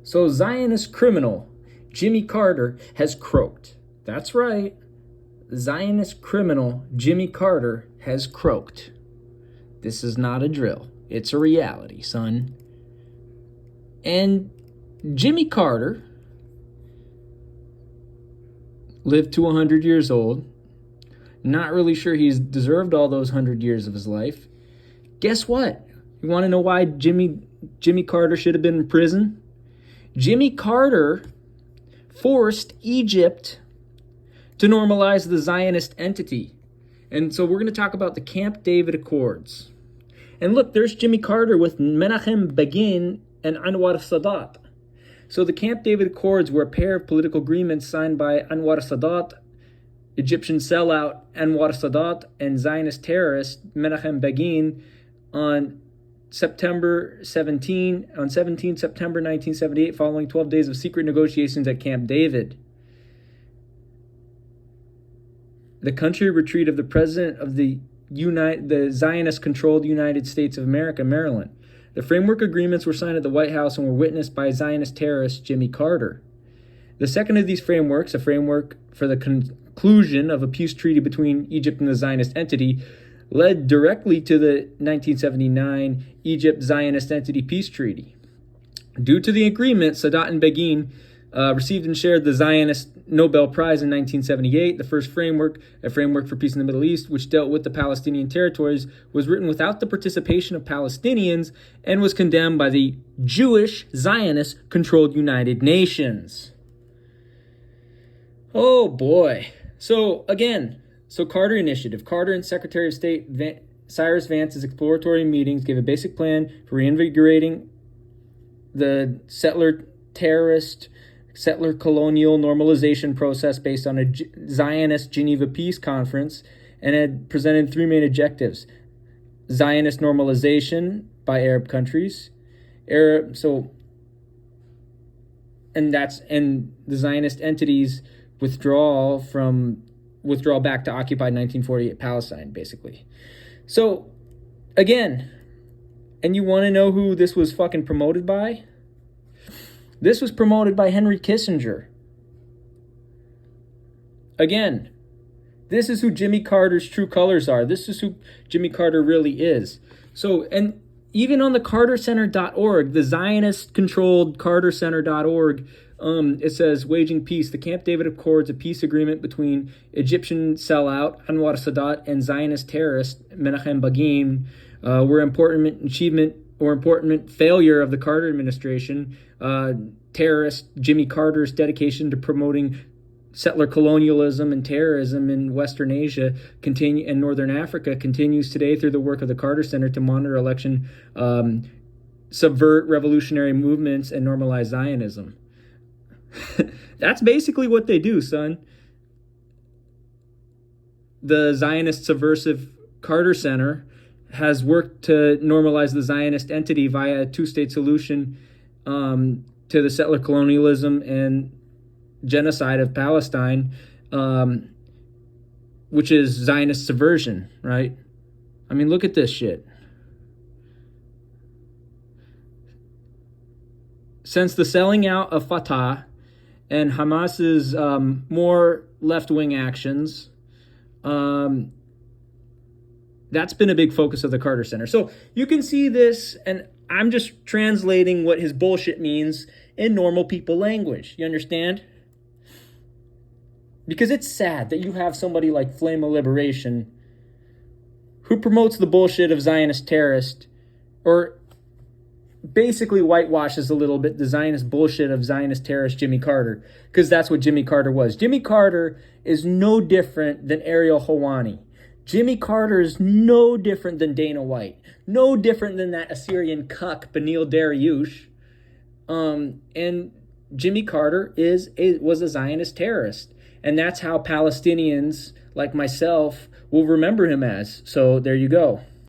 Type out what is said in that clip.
So Zionist criminal Jimmy Carter has croaked. That's right. Zionist criminal Jimmy Carter has croaked. This is not a drill. It's a reality, son. And Jimmy Carter lived to 100 years old. Not really sure he's deserved all those 100 years of his life. Guess what? You want to know why Jimmy Carter should have been in prison? Jimmy Carter forced Egypt to normalize the Zionist entity. And so we're going to talk about the Camp David Accords. And look, there's Jimmy Carter with Menachem Begin and Anwar Sadat. So the Camp David Accords were a pair of political agreements signed by Anwar Sadat, Egyptian sellout Anwar Sadat, and Zionist terrorist Menachem Begin on 17 September 1978, following 12 days of secret negotiations at Camp David. The country retreat of the president of the Zionist-controlled United States of America, Maryland. The framework agreements were signed at the White House and were witnessed by Zionist terrorist Jimmy Carter. The second of these frameworks, a framework for the conclusion of a peace treaty between Egypt and the Zionist entity, led directly to the 1979 Egypt Zionist Entity Peace Treaty. Due to the agreement, Sadat and Begin received and shared the Zionist Nobel Prize in 1978. The first framework, a framework for peace in the Middle East, which dealt with the Palestinian territories, was written without the participation of Palestinians and was condemned by the Jewish Zionist-controlled United Nations. Oh boy. So Carter Initiative. Carter and Secretary of State Cyrus Vance's exploratory meetings gave a basic plan for reinvigorating the settler colonial normalization process based on a Zionist Geneva Peace Conference, and had presented three main objectives: Zionist normalization by Arab countries, and the Zionist entities withdrawal back to occupied 1948 Palestine, basically. So, again, and you want to know who this was fucking promoted by? This was promoted by Henry Kissinger. Again, this is who Jimmy Carter's true colors are. This is who Jimmy Carter really is. So, and even on the cartercenter.org, the Zionist-controlled cartercenter.org, it says, waging peace, the Camp David Accords, a peace agreement between Egyptian sellout Anwar Sadat and Zionist terrorist Menachem Begin, were important failure of the Carter administration, terrorist Jimmy Carter's dedication to promoting settler colonialism and terrorism in Western Asia and Northern Africa continues today through the work of the Carter Center to monitor election, subvert revolutionary movements, and normalize Zionism. That's basically what they do, son. The Zionist subversive Carter Center has worked to normalize the Zionist entity via a two-state solution to the settler colonialism and genocide of Palestine, which is Zionist subversion, right? I mean, look at this shit. Since the selling out of Fatah and Hamas's more left-wing actions, that's been a big focus of the Carter Center. So you can see this, and I'm just translating what his bullshit means in normal people language. You understand? Because it's sad that you have somebody like Flame of Liberation who promotes the bullshit of Zionist terrorist, or basically whitewashes a little bit the Zionist bullshit of Zionist terrorist Jimmy Carter, because that's what Jimmy Carter was. Jimmy Carter is no different than Ariel Hawani. Jimmy Carter is no different than Dana White. No different than that Assyrian cuck, Benil Dariush. And Jimmy Carter was a Zionist terrorist. And that's how Palestinians like myself will remember him as. So there you go.